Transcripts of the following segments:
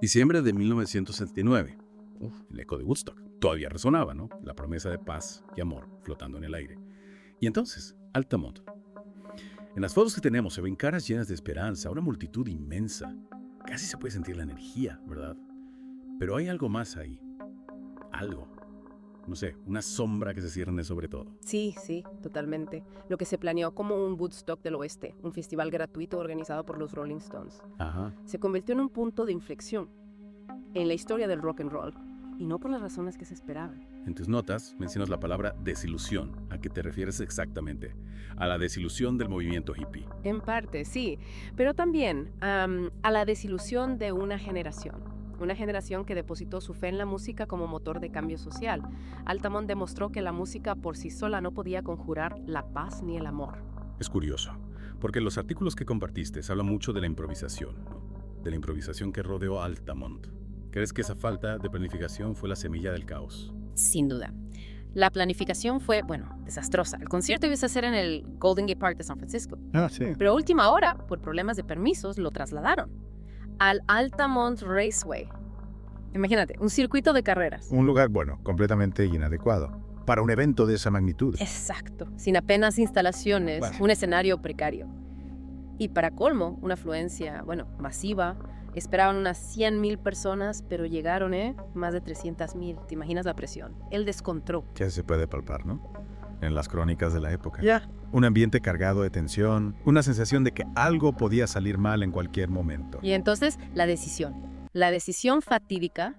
Diciembre de 1969. El eco de Woodstock. Todavía resonaba, ¿no? La promesa de paz y amor flotando en el aire. Y entonces, Altamont. En las fotos que tenemos se ven caras llenas de esperanza, una multitud inmensa. Casi se puede sentir la energía, ¿verdad? Pero hay algo más ahí. Algo. No sé, una sombra que se cierne sobre todo. Sí, sí, totalmente. Lo que se planeó como un Woodstock del Oeste, un festival gratuito organizado por los Rolling Stones, Ajá. se convirtió en un punto de inflexión en la historia del rock and roll, y no por las razones que se esperaban. En tus notas mencionas la palabra desilusión. ¿A qué te refieres exactamente? A la desilusión del movimiento hippie. En parte, sí, pero también a la desilusión de una generación. Una generación que depositó su fe en la música como motor de cambio social. Altamont demostró que la música por sí sola no podía conjurar la paz ni el amor. Es curioso, porque en los artículos que compartiste se habla mucho de la improvisación, ¿no? De la improvisación que rodeó a Altamont. ¿Crees que esa falta de planificación fue la semilla del caos? Sin duda. La planificación fue, desastrosa. El concierto iba a ser en el Golden Gate Park de San Francisco. Sí. Pero a última hora, por problemas de permisos, lo trasladaron al Altamont Raceway. Imagínate, un circuito de carreras. Un lugar, completamente inadecuado para un evento de esa magnitud. Exacto. Sin apenas instalaciones, Bueno. un escenario precario. Y para colmo, una afluencia, masiva. Esperaban unas 100,000 personas, pero llegaron, más de 300,000. ¿Te imaginas la presión? El descontrol. Que se puede palpar, ¿no? En las crónicas de la época. Ya. Un ambiente cargado de tensión, una sensación de que algo podía salir mal en cualquier momento. Y entonces, la decisión. La decisión fatídica,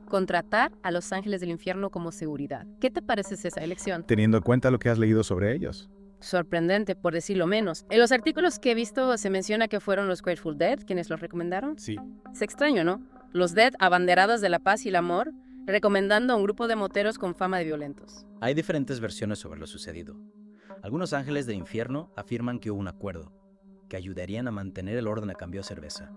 contratar a Los Ángeles del Infierno como seguridad. ¿Qué te parece esa elección? Teniendo en cuenta lo que has leído sobre ellos. Sorprendente, por decirlo menos. En los artículos que he visto se menciona que fueron los Grateful Dead quienes los recomendaron. Sí. Es extraño, ¿no? Los Dead, abanderados de la paz y el amor, recomendando a un grupo de moteros con fama de violentos. Hay diferentes versiones sobre lo sucedido. Algunos ángeles del infierno afirman que hubo un acuerdo, que ayudarían a mantener el orden a cambio de cerveza.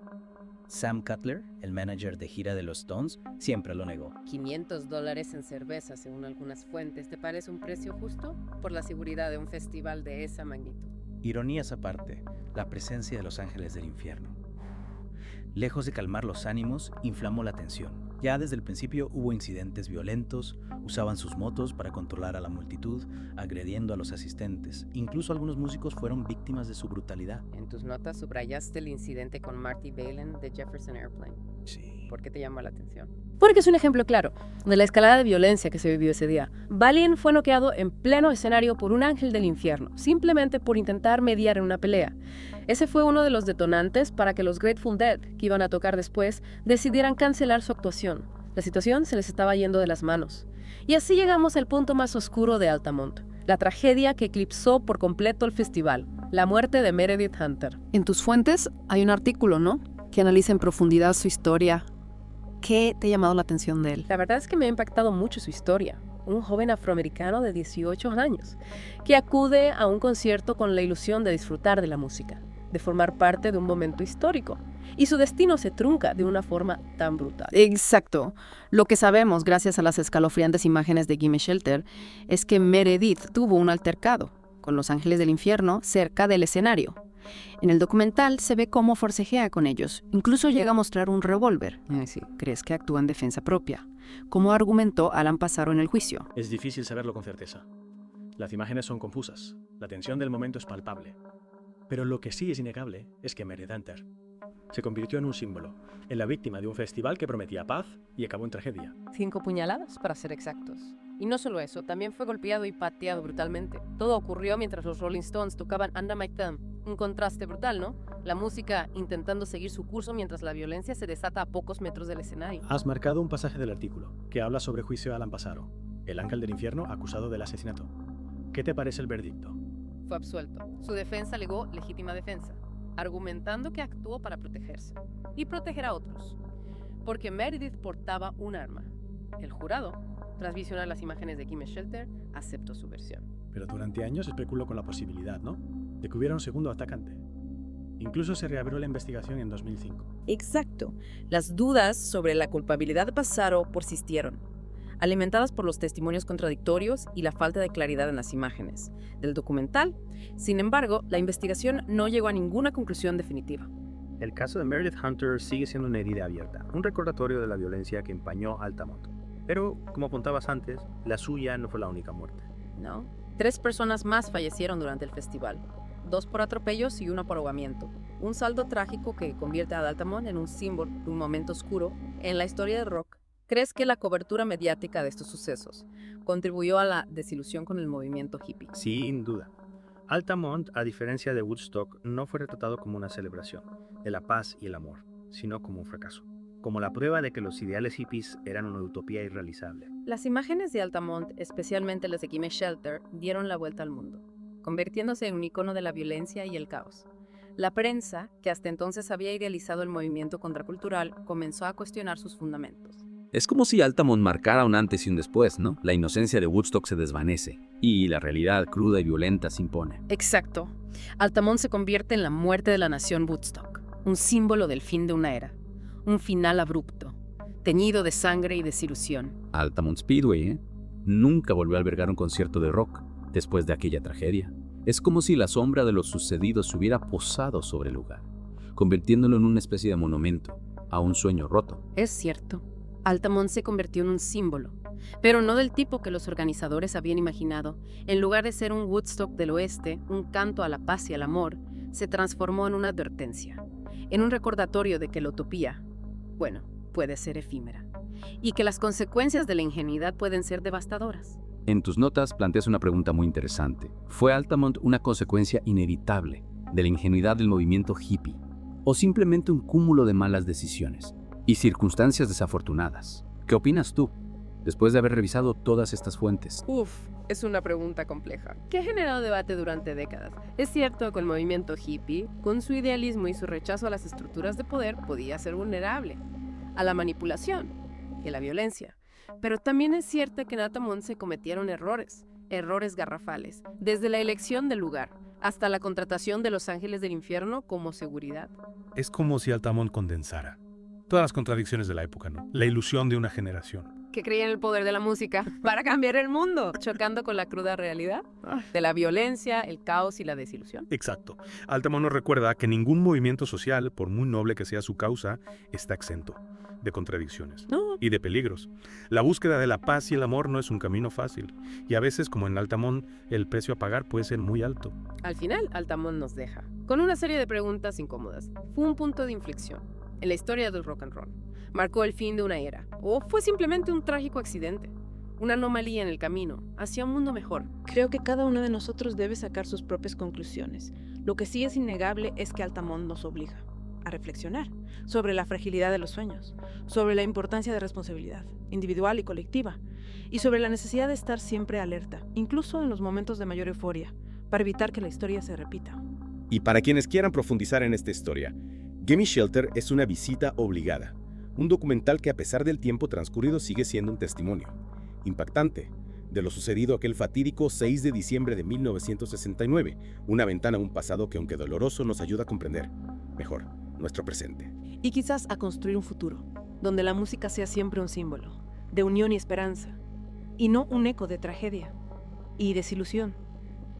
Sam Cutler, el manager de gira de los Stones, siempre lo negó. $500 en cerveza, según algunas fuentes. ¿Te parece un precio justo por la seguridad de un festival de esa magnitud? Ironías aparte, la presencia de los ángeles del infierno, lejos de calmar los ánimos, inflamó la tensión. Ya desde el principio hubo incidentes violentos, usaban sus motos para controlar a la multitud, agrediendo a los asistentes. Incluso algunos músicos fueron víctimas de su brutalidad. En tus notas subrayaste el incidente con Marty Balin de Jefferson Airplane. Sí. ¿Por qué te llamó la atención? Porque es un ejemplo claro de la escalada de violencia que se vivió ese día. Balin fue noqueado en pleno escenario por un ángel del infierno, simplemente por intentar mediar en una pelea. Ese fue uno de los detonantes para que los Grateful Dead, que iban a tocar después, decidieran cancelar su actuación. La situación se les estaba yendo de las manos. Y así llegamos al punto más oscuro de Altamont, la tragedia que eclipsó por completo el festival, la muerte de Meredith Hunter. En tus fuentes hay un artículo, ¿no?, que analiza en profundidad su historia. ¿Qué te ha llamado la atención de él? La verdad es que me ha impactado mucho su historia. Un joven afroamericano de 18 años que acude a un concierto con la ilusión de disfrutar de la música, de formar parte de un momento histórico. Y su destino se trunca de una forma tan brutal. Exacto. Lo que sabemos, gracias a las escalofriantes imágenes de Gimme Shelter, es que Meredith tuvo un altercado con los ángeles del infierno cerca del escenario. En el documental se ve cómo forcejea con ellos. Incluso llega a mostrar un revólver. Sí, ¿crees que actúa en defensa propia? Como argumentó Alan Passaro en el juicio. Es difícil saberlo con certeza. Las imágenes son confusas. La tensión del momento es palpable. Pero lo que sí es innegable es que Meredith Hunter se convirtió en un símbolo, en la víctima de un festival que prometía paz y acabó en tragedia. 5 puñaladas, para ser exactos. Y no solo eso, también fue golpeado y pateado brutalmente. Todo ocurrió mientras los Rolling Stones tocaban Under My Thumb. Un contraste brutal, ¿no? La música intentando seguir su curso mientras la violencia se desata a pocos metros del escenario. Has marcado un pasaje del artículo que habla sobre juicio a Alan Passaro, el ángel del infierno acusado del asesinato. ¿Qué te parece el veredicto? Fue absuelto. Su defensa alegó legítima defensa, argumentando que actuó para protegerse y proteger a otros, porque Meredith portaba un arma. El jurado, tras visionar las imágenes de Gimme Shelter, aceptó su versión. Pero durante años especuló con la posibilidad, ¿no?, de que hubiera un segundo atacante. Incluso se reabrió la investigación en 2005. Exacto. Las dudas sobre la culpabilidad de Passaro persistieron, alimentadas por los testimonios contradictorios y la falta de claridad en las imágenes del documental. Sin embargo, la investigación no llegó a ninguna conclusión definitiva. El caso de Meredith Hunter sigue siendo una herida abierta, un recordatorio de la violencia que empañó Altamont. Pero, como apuntabas antes, la suya no fue la única muerte. No. 3 personas más fallecieron durante el festival. 2 por atropellos y 1 por ahogamiento. Un saldo trágico que convierte a Altamont en un símbolo de un momento oscuro en la historia del rock. ¿Crees que la cobertura mediática de estos sucesos contribuyó a la desilusión con el movimiento hippie? Sin duda. Altamont, a diferencia de Woodstock, no fue retratado como una celebración de la paz y el amor, sino como un fracaso, como la prueba de que los ideales hippies eran una utopía irrealizable. Las imágenes de Altamont, especialmente las de Gimme Shelter, dieron la vuelta al mundo, convirtiéndose en un icono de la violencia y el caos. La prensa, que hasta entonces había idealizado el movimiento contracultural, comenzó a cuestionar sus fundamentos. Es como si Altamont marcara un antes y un después, ¿no? La inocencia de Woodstock se desvanece y la realidad cruda y violenta se impone. Exacto. Altamont se convierte en la muerte de la nación Woodstock, un símbolo del fin de una era, un final abrupto, teñido de sangre y desilusión. Altamont Speedway, ¿eh? Nunca volvió a albergar un concierto de rock después de aquella tragedia. Es como si la sombra de lo sucedido se hubiera posado sobre el lugar, convirtiéndolo en una especie de monumento a un sueño roto. Es cierto. Altamont se convirtió en un símbolo, pero no del tipo que los organizadores habían imaginado. En lugar de ser un Woodstock del oeste, un canto a la paz y al amor, se transformó en una advertencia, en un recordatorio de que la utopía, bueno, puede ser efímera, y que las consecuencias de la ingenuidad pueden ser devastadoras. En tus notas planteas una pregunta muy interesante. ¿Fue Altamont una consecuencia inevitable de la ingenuidad del movimiento hippie, o simplemente un cúmulo de malas decisiones y circunstancias desafortunadas? ¿Qué opinas tú, después de haber revisado todas estas fuentes? Es una pregunta compleja, que ha generado debate durante décadas. Es cierto que el movimiento hippie, con su idealismo y su rechazo a las estructuras de poder, podía ser vulnerable a la manipulación y a la violencia. Pero también es cierto que en Altamont se cometieron errores garrafales, desde la elección del lugar hasta la contratación de los ángeles del infierno como seguridad. Es como si Altamont condensara todas las contradicciones de la época, ¿no? La ilusión de una generación. Que creía en el poder de la música para cambiar el mundo, chocando con la cruda realidad de la violencia, el caos y la desilusión. Exacto. Altamont nos recuerda que ningún movimiento social, por muy noble que sea su causa, está exento de contradicciones y de peligros. La búsqueda de la paz y el amor no es un camino fácil, y a veces, como en Altamont, el precio a pagar puede ser muy alto. Al final, Altamont nos deja con una serie de preguntas incómodas. ¿Fue un punto de inflexión en la historia del rock and roll? ¿Marcó el fin de una era? ¿O fue simplemente un trágico accidente? Una anomalía en el camino hacia un mundo mejor. Creo que cada uno de nosotros debe sacar sus propias conclusiones. Lo que sí es innegable es que Altamont nos obliga a reflexionar sobre la fragilidad de los sueños, sobre la importancia de responsabilidad individual y colectiva, y sobre la necesidad de estar siempre alerta, incluso en los momentos de mayor euforia, para evitar que la historia se repita. Y para quienes quieran profundizar en esta historia, Gimme Shelter es una visita obligada, un documental que a pesar del tiempo transcurrido sigue siendo un testimonio impactante de lo sucedido aquel fatídico 6 de diciembre de 1969, una ventana a un pasado que, aunque doloroso, nos ayuda a comprender mejor nuestro presente. Y quizás a construir un futuro, donde la música sea siempre un símbolo de unión y esperanza, y no un eco de tragedia y desilusión.